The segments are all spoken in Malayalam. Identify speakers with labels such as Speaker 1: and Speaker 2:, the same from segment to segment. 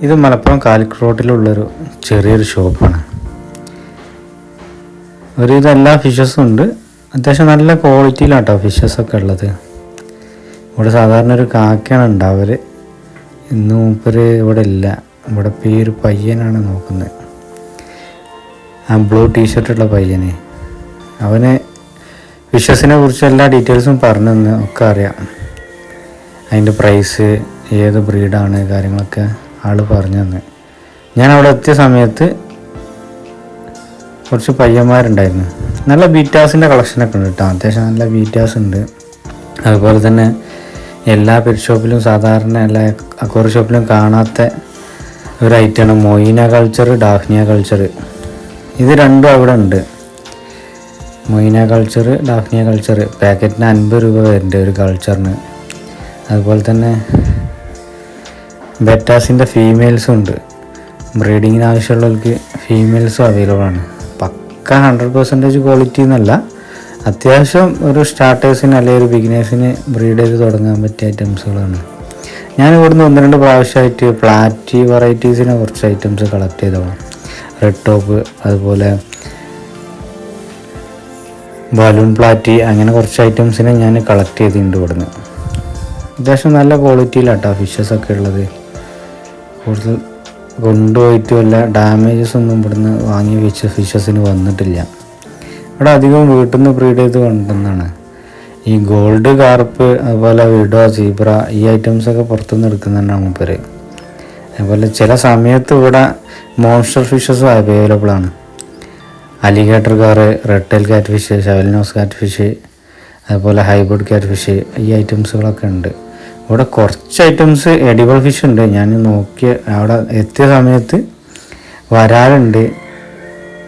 Speaker 1: ഇത് മലപ്പുറം കാലിക്കറ്റ് റോഡിലുള്ളൊരു ചെറിയൊരു ഷോപ്പാണ്. ഇതെല്ലാ ഫിഷസും ഉണ്ട്. അത്യാവശ്യം നല്ല ക്വാളിറ്റിയിലാണ് കേട്ടോ ഫിഷസൊക്കെ ഉള്ളത്. ഇവിടെ സാധാരണ ഒരു കാക്കയാണ് ഉണ്ടാവർ. ഇന്ന് മൂപ്പര് ഇവിടെ ഇല്ല. ഇവിടെ പേര് പയ്യനാണ് നോക്കുന്നത്. ആ ബ്ലൂ ടീഷർട്ടുള്ള പയ്യന്. അവന് ഫിഷസിനെ കുറിച്ച് എല്ലാ ഡീറ്റെയിൽസും പറഞ്ഞു തന്നെ ഒക്കെ അറിയാം. അതിൻ്റെ പ്രൈസ്, ഏത് ബ്രീഡാണ്, കാര്യങ്ങളൊക്കെ ആൾ പറഞ്ഞു തന്നെ. ഞാൻ അവിടെ എത്തിയ സമയത്ത് കുറച്ച് പയ്യന്മാരുണ്ടായിരുന്നു. നല്ല ബീറ്റാസിൻ്റെ കളക്ഷനൊക്കെ ഉണ്ട് കേട്ടോ. അത്യാവശ്യം നല്ല ബീറ്റാസ് ഉണ്ട്. അതുപോലെ തന്നെ എല്ലാ പെറ്റ് ഷോപ്പിലും, സാധാരണ എല്ലാ അക്വേറിയം ഷോപ്പിലും കാണാത്ത ഒരു ഐറ്റമാണ് മൊയിന കൾച്ചർ, ഡാഫ്നിയ കൾച്ചർ. ഇത് രണ്ടും അവിടെ ഉണ്ട്. മൊയിന കൾച്ചർ, ഡാഫ്നിയ കൾച്ചർ പാക്കറ്റിന് 50 രൂപ വരുന്നുണ്ട് ഒരു കൾച്ചറിന്. അതുപോലെ തന്നെ ബെറ്റാസിൻ്റെ ഫീമെയിൽസും ഉണ്ട്. ബ്രീഡിങ്ങിന് ആവശ്യമുള്ളവർക്ക് ഫീമെയിൽസും അവൈലബിൾ ആണ്. പക്ക 100% ക്വാളിറ്റി എന്നല്ല, അത്യാവശ്യം ഒരു സ്റ്റാർട്ടേഴ്സിന് അല്ലെങ്കിൽ ഒരു ബിഗിനേഴ്സിന് ബ്രീഡ് ചെയ്ത് തുടങ്ങാൻ പറ്റിയ ഐറ്റംസുകളാണ്. ഞാൻ ഇവിടുന്ന് 1-2 പ്രാവശ്യമായിട്ട് പ്ലാറ്റി വെറൈറ്റീസിനെ കുറച്ച് ഐറ്റംസ് കളക്ട് ചെയ്തോളാം. റെഡ് ടോപ്പ്, അതുപോലെ ബലൂൺ പ്ലാറ്റി, അങ്ങനെ കുറച്ച് ഐറ്റംസിനെ ഞാൻ കളക്ട് ചെയ്തിട്ടുണ്ട് ഇവിടുന്ന്. അത്യാവശ്യം നല്ല ക്വാളിറ്റിയിലാട്ടോ ഫിഷസൊക്കെ ഉള്ളത്. കൂടുതൽ കൊണ്ടുപോയിട്ട് വല്ല ഡാമേജസ് ഒന്നും ഇവിടുന്ന് വാങ്ങി വെച്ച ഫിഷസിന് വന്നിട്ടില്ല. ഇവിടെ അധികം വീട്ടിൽ നിന്ന് ബ്രീഡ് ചെയ്ത് കൊണ്ടുവന്നാണ്. ഈ ഗോൾഡ് കാർപ്പ്, അതുപോലെ വിഡോ, സീബ്ര, ഈ ഐറ്റംസൊക്കെ പുറത്തുനിന്ന് എടുക്കുന്നുണ്ടാണ് മൂപ്പര്. അതുപോലെ ചില സമയത്ത് ഇവിടെ മോൺസ്റ്റർ ഫിഷസും അവൈലബിൾ ആണ്. അലിഗേറ്റർ കാറ്, റെഡ് ടൈൽ കാറ്റ് ഫിഷ്, ഷവൽനോസ് കാറ്റ് ഫിഷ്, അതുപോലെ ഹൈബ്രിഡ് കാറ്റ് ഫിഷ്, ഈ ഐറ്റംസുകളൊക്കെ ഉണ്ട്. ഇവിടെ കുറച്ച് ഐറ്റംസ് എഡിബിൾ ഫിഷ് ഉണ്ട്. ഞാൻ നോക്കിയ അവിടെ എത്തിയ സമയത്ത് വരാലുണ്ട്,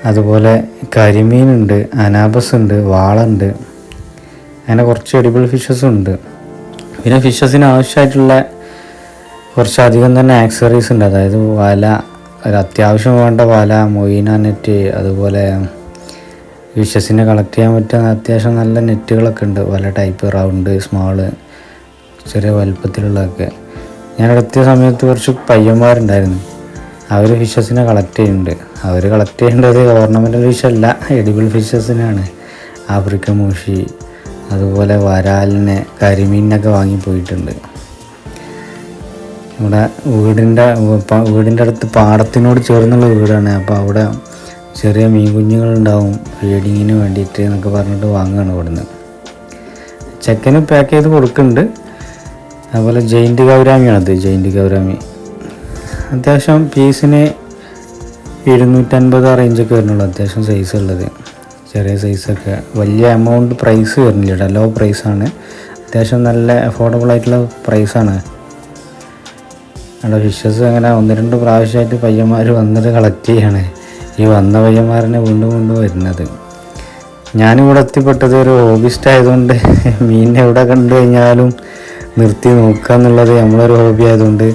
Speaker 1: അതുപോലെ കരിമീനുണ്ട്, അനാബസ് ഉണ്ട്, വാളുണ്ട്, അങ്ങനെ കുറച്ച് എഡിബിൾ ഫിഷസും ഉണ്ട്. പിന്നെ ഫിഷസിന് ആവശ്യമായിട്ടുള്ള കുറച്ചധികം തന്നെ ആക്സറീസ് ഉണ്ട്. അതായത് വല, ഒരു അത്യാവശ്യം വേണ്ട വല, മൊയിന നെറ്റ്, അതുപോലെ ഫിഷസിനെ കളക്ട് ചെയ്യാൻ പറ്റുന്ന അത്യാവശ്യം നല്ല നെറ്റുകളൊക്കെ ഉണ്ട്. വല ടൈപ്പ്, റൗണ്ട്, സ്മോള്, ചെറിയ വലുപ്പത്തിലുള്ളതൊക്കെ. ഞാൻ എത്തിയ സമയത്ത് കുറച്ച് പയ്യന്മാരുണ്ടായിരുന്നു. അവർ ഫിഷസിനെ കളക്ട് ചെയ്യുന്നുണ്ട്. അവർ കളക്ട് ചെയ്യേണ്ടത് ഓർണമെൻ്റൽ ഫിഷല്ല, എഡിബിൾ ഫിഷസിനാണ്. ആഫ്രിക്കൻ മൂഷി, അതുപോലെ വരാലിനെ, കരിമീനിനൊക്കെ വാങ്ങിപ്പോയിട്ടുണ്ട്. ഇവിടെ വീടിൻ്റെ അടുത്ത് പാടത്തിനോട് ചേർന്നുള്ള വീടാണ്. അപ്പോൾ അവിടെ ചെറിയ മീൻ കുഞ്ഞുങ്ങളുണ്ടാവും ഫീഡിങ്ങിന് വേണ്ടിയിട്ട് എന്നൊക്കെ പറഞ്ഞിട്ട് വാങ്ങുകയാണ് ഇവിടുന്ന്. ചെക്കന് പാക്ക് ചെയ്ത് കൊടുക്കുന്നുണ്ട്. അതുപോലെ ജെയിൻറ്റ് ഗൗരാമിയാണത്. ജെയിൻറ്റ് ഗൗരാമി അത്യാവശ്യം പീസിന് 250 ആ റേഞ്ചൊക്കെ വരുന്നുള്ളൂ. അത്യാവശ്യം സൈസ് ഉള്ളത്, ചെറിയ സൈസൊക്കെ. വലിയ എമൗണ്ട് പ്രൈസ് വരുന്നില്ല, ലോ പ്രൈസാണ്. അത്യാവശ്യം നല്ല അഫോർഡബിൾ ആയിട്ടുള്ള പ്രൈസാണ്. അവിടെ ഫിഷസ് അങ്ങനെ 1-2 പ്രാവശ്യമായിട്ട് പയ്യന്മാർ വന്നിട്ട് കളക്ട് ചെയ്യാണ്. ഈ വന്ന പയ്യന്മാരനെ വീണ്ടും വരുന്നത്. ഞാനിവിടെ എത്തിപ്പെട്ടത് ഒരു ഹോബിസ്റ്റ് ആയതുകൊണ്ട് മീനിനെ എവിടെ കണ്ടു കഴിഞ്ഞാലും നിർത്തി നോക്കുക എന്നുള്ളത് നമ്മളൊരു ഹോബി ആയതുകൊണ്ട്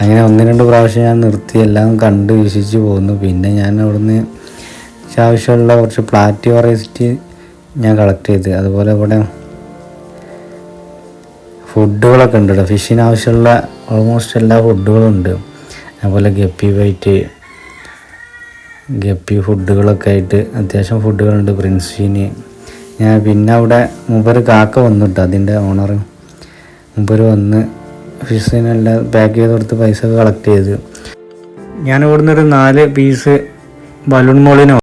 Speaker 1: അങ്ങനെ 1-2 പ്രാവശ്യം ഞാൻ നിർത്തി എല്ലാം കണ്ട് വീക്ഷിച്ച് പോന്നു. പിന്നെ ഞാൻ അവിടുന്ന് ആവശ്യമുള്ള കുറച്ച് പ്ലാറ്റി വെറൈറ്റി ഞാൻ കളക്ട് ചെയ്ത്. അതുപോലെ ഇവിടെ ഫുഡുകളൊക്കെ ഉണ്ട്. ഫിഷിന് ആവശ്യമുള്ള ഓൾമോസ്റ്റ് എല്ലാ ഫുഡുകളും ഉണ്ട്. അതുപോലെ ഗപ്പി വൈറ്റ്, ഗപ്പി ഫുഡുകളൊക്കെ ആയിട്ട് അത്യാവശ്യം ഫുഡുകളുണ്ട്. പ്രിൻസീന് ഞാൻ പിന്നെ അവിടെ മൂപ്പര് കാക്ക വന്നിട്ട്, അതിൻ്റെ ഓണർ മൂപ്പര് വന്ന് ഫിഷിനെല്ലാം പാക്ക് ചെയ്ത് കൊടുത്ത് പൈസ ഒക്കെ കളക്ട് ചെയ്ത്. ഞാൻ ഇവിടുന്ന് ഒരു 4 പീസ് ബലൂൺ മോളിനോ